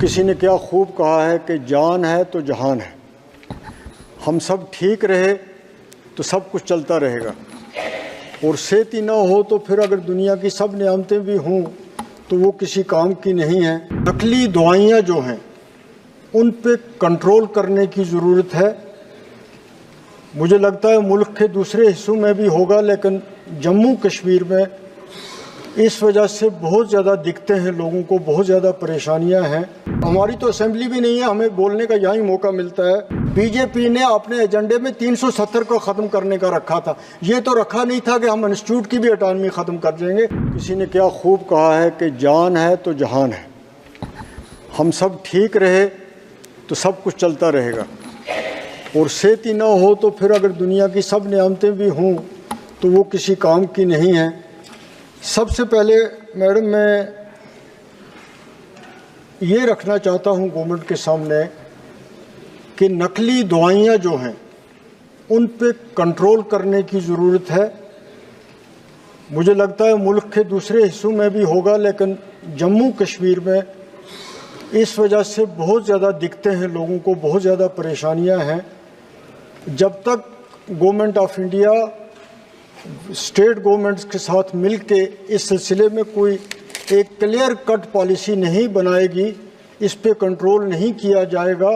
किसी ने क्या खूब कहा है कि जान है तो जहान है। हम सब ठीक रहे तो सब कुछ चलता रहेगा, और सेहत ही ना हो तो फिर अगर दुनिया की सब नियामतें भी हों तो वो किसी काम की नहीं है। नकली दवाइयाँ जो हैं उन पे कंट्रोल करने की ज़रूरत है। मुझे लगता है मुल्क के दूसरे हिस्सों में भी होगा, लेकिन जम्मू कश्मीर में इस वजह से बहुत ज़्यादा दिक्कतें हैं, लोगों को बहुत ज़्यादा परेशानियां हैं। हमारी तो असेंबली भी नहीं है, हमें बोलने का यहाँ ही मौका मिलता है। बीजेपी ने अपने एजेंडे में 370 को ख़त्म करने का रखा था। ये तो रखा नहीं था कि हम इंस्टीट्यूट की भी ऑटोनॉमी ख़त्म कर देंगे। किसी ने क्या खूब कहा है कि जान है तो जहान है। हम सब ठीक रहे तो सब कुछ चलता रहेगा, और सेहत ही ना हो तो फिर अगर दुनिया की सब नियामतें भी हों तो वो किसी काम की नहीं है। सबसे पहले मैडम मैं ये रखना चाहता हूँ गवर्नमेंट के सामने कि नकली दवाइयाँ जो हैं उन पे कंट्रोल करने की ज़रूरत है। मुझे लगता है मुल्क के दूसरे हिस्सों में भी होगा, लेकिन जम्मू कश्मीर में इस वजह से बहुत ज़्यादा दिक्कतें हैं, लोगों को बहुत ज़्यादा परेशानियां हैं। जब तक government of India state governments के साथ मिलके इस सिलसिले में कोई एक क्लियर कट पॉलिसी नहीं बनाएगी, इस पे कंट्रोल नहीं किया जाएगा,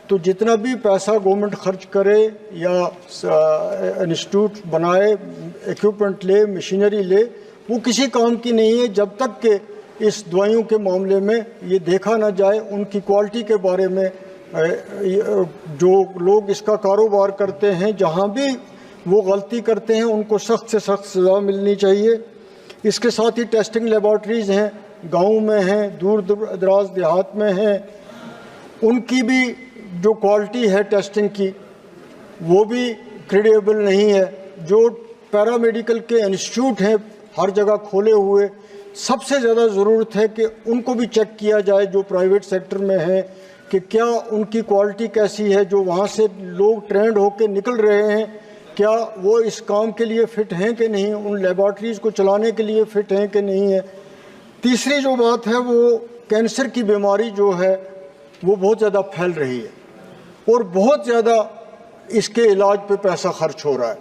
तो जितना भी पैसा गवर्नमेंट खर्च करे या इंस्टीट्यूट बनाए, इक्विपमेंट ले, मशीनरी ले, वो किसी काम की नहीं है जब तक कि इस दवाइयों के मामले में ये देखा ना जाए, उनकी क्वालिटी के बारे में। जो लोग इसका कारोबार करते हैं, जहाँ भी वो गलती करते हैं उनको सख्त से सख्त सज़ा मिलनी चाहिए। इसके साथ ही टेस्टिंग लेबॉर्ट्रीज़ हैं, गाँव में हैं, दूर दराज देहात में हैं, उनकी भी जो क्वालिटी है टेस्टिंग की वो भी क्रेडिबल नहीं है। जो पैरामेडिकल के इंस्टीट्यूट हैं हर जगह खोले हुए, सबसे ज़्यादा ज़रूरत है कि उनको भी चेक किया जाए जो प्राइवेट सेक्टर में है, कि क्या उनकी क्वालिटी कैसी है, जो वहाँ से लोग ट्रेंड होकर निकल रहे हैं, क्या वो इस काम के लिए फ़िट हैं कि नहीं, उन लेबॉर्ट्रीज़ को चलाने के लिए फ़िट हैं कि नहीं है। तीसरी जो बात है वो कैंसर की बीमारी जो है वो बहुत ज़्यादा फैल रही है, और बहुत ज़्यादा इसके इलाज पे पैसा खर्च हो रहा है।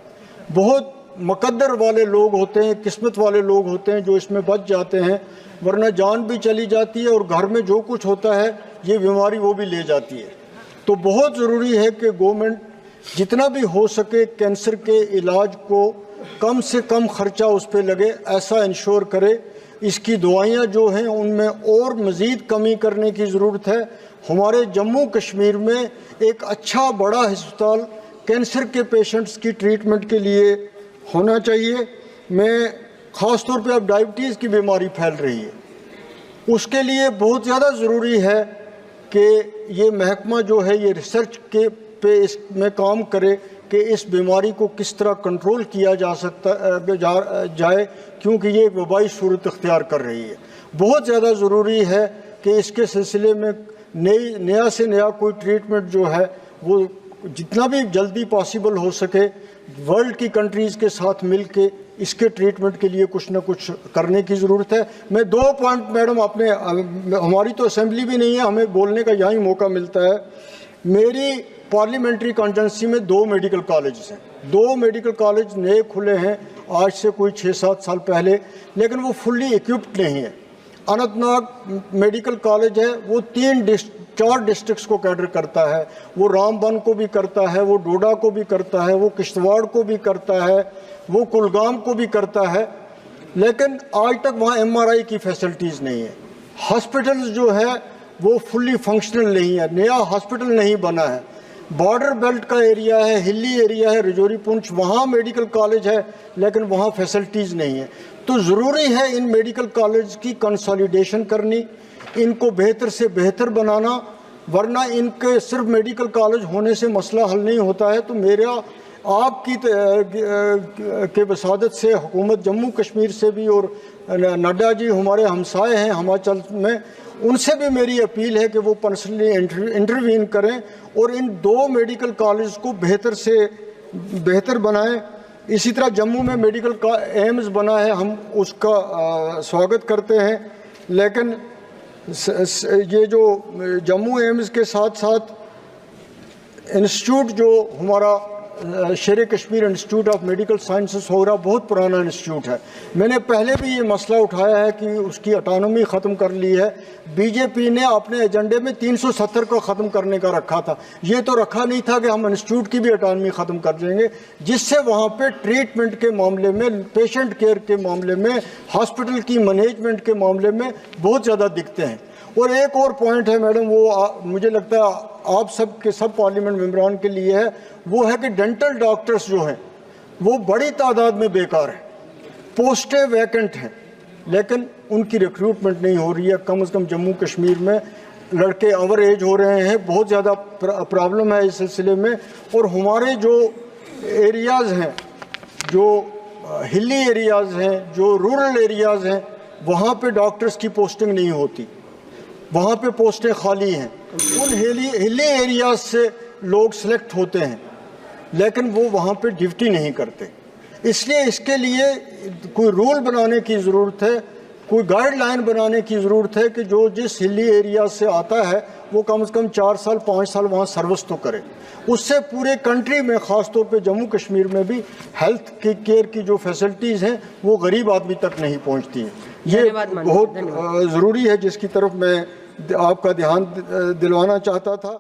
बहुत मुकद्दर वाले लोग होते हैं, किस्मत वाले लोग होते हैं जो इसमें बच जाते हैं, वरना जान भी चली जाती है और घर में जो कुछ होता है ये बीमारी वो भी ले जाती है। तो बहुत ज़रूरी है कि गवर्नमेंट जितना भी हो सके कैंसर के इलाज को कम से कम खर्चा उस पर लगे, ऐसा इंश्योर करे। इसकी दवाइयाँ जो हैं उनमें और मज़ीद कमी करने की ज़रूरत है। हमारे जम्मू कश्मीर में एक अच्छा बड़ा अस्पताल कैंसर के पेशेंट्स की ट्रीटमेंट के लिए होना चाहिए। मैं ख़ास तौर पे अब डायबिटीज़ की बीमारी फैल रही है, उसके लिए बहुत ज़्यादा ज़रूरी है कि ये महकमा जो है ये रिसर्च के पे इसमें काम करे कि इस बीमारी को किस तरह कंट्रोल किया जा सकता जाए, क्योंकि ये एक वबाई सूरत इख्तियार कर रही है। बहुत ज़्यादा ज़रूरी है कि इसके सिलसिले में नया से नया कोई ट्रीटमेंट जो है वो जितना भी जल्दी पॉसिबल हो सके वर्ल्ड की कंट्रीज़ के साथ मिल के इसके ट्रीटमेंट के लिए कुछ ना कुछ करने की ज़रूरत है। मैं 2 पॉइंट मैडम अपने, हमारी तो असेंबली भी नहीं है, हमें बोलने का यहाँ ही मौका मिलता है। मेरी पार्लियामेंट्री कॉन्स्टिट्यूंसी में 2 मेडिकल कॉलेज हैं, 2 मेडिकल कॉलेज नए खुले हैं आज से कोई 6-7 साल पहले, लेकिन वो फुल्ली इक्विप्ड नहीं है। अनंतनाग मेडिकल कॉलेज है, वो 4 डिस्ट्रिक्ट्स को कैटर करता है, वो रामबन को भी करता है, वो डोडा को भी करता है, वो किश्तवाड़ को भी करता है, वो कुलगाम को भी करता है, लेकिन आज तक वहाँ MRI की फैसिलिटीज़ नहीं है। हॉस्पिटल्स जो है वो फुल्ली फंक्शनल नहीं है, नया हॉस्पिटल नहीं बना है। बॉर्डर बेल्ट का एरिया है, हिली एरिया है, रजौरी पुंछ, वहाँ मेडिकल कॉलेज है लेकिन वहाँ फैसिलिटीज़ नहीं है। तो ज़रूरी है इन मेडिकल कॉलेज की कंसोलिडेशन करनी, इनको बेहतर से बेहतर बनाना, वरना इनके सिर्फ मेडिकल कॉलेज होने से मसला हल नहीं होता है। तो मेरा आपकी के वसादत से हुकूमत जम्मू कश्मीर से भी, और नड्डा जी हमारे हमसाए हैं हिमाचल में, उनसे भी मेरी अपील है कि वो पर्सनली इंटरवीन करें और इन 2 मेडिकल कॉलेज को बेहतर से बेहतर बनाएं। इसी तरह जम्मू में मेडिकल एम्स बना है, हम उसका स्वागत करते हैं, लेकिन ये जो जम्मू एम्स के साथ साथ इंस्टीट्यूट जो हमारा शेर Kashmir institute of medical sciences हो रहा, बहुत पुराना इंस्टीट्यूट है। मैंने पहले भी ये मसला उठाया है कि उसकी ऑटोनॉमी ख़त्म कर ली है। बीजेपी ने अपने एजेंडे में 370 को ख़त्म करने का रखा था। ये तो रखा नहीं था कि हम इंस्टीट्यूट की भी ऑटोनॉमी ख़त्म कर देंगे, जिससे वहाँ पे ट्रीटमेंट के मामले में, पेशेंट केयर के मामले में, हॉस्पिटल की मैनेजमेंट के मामले में बहुत ज़्यादा दिखते हैं। और एक और पॉइंट है मैडम, वो मुझे लगता है आप सब के सब पार्लियामेंट मेंबरान के लिए है, वो है कि डेंटल डॉक्टर्स जो हैं वो बड़ी तादाद में बेकार हैं, पोस्टें वैकेंट हैं, लेकिन उनकी रिक्रूटमेंट नहीं हो रही है। कम से कम जम्मू कश्मीर में लड़के ओवर एज हो रहे हैं, बहुत ज़्यादा प्रॉब्लम है इस सिलसिले में। और हमारे जो एरियाज़ हैं, जो हिली एरियाज़ हैं, जो रूरल एरियाज़ हैं, वहाँ पे डॉक्टर्स की पोस्टिंग नहीं होती, वहाँ पे पोस्टें खाली हैं। उन हिली एरियाज से लोग सिलेक्ट होते हैं, लेकिन वो वहाँ पे ड्यूटी नहीं करते। इसलिए इसके लिए कोई रूल बनाने की ज़रूरत है, कोई गाइडलाइन बनाने की ज़रूरत है कि जो जिस हिली एरिया से आता है वो कम से कम 4 साल 5 साल वहाँ सर्विस तो करे। उससे पूरे कंट्री में, ख़ास तौर पे जम्मू कश्मीर में भी हेल्थ की केयर की जो फैसिलिटीज़ हैं वो गरीब आदमी तक नहीं पहुँचती हैं। ये बहुत ज़रूरी है, जिसकी तरफ मैं आपका ध्यान दिलवाना चाहता था।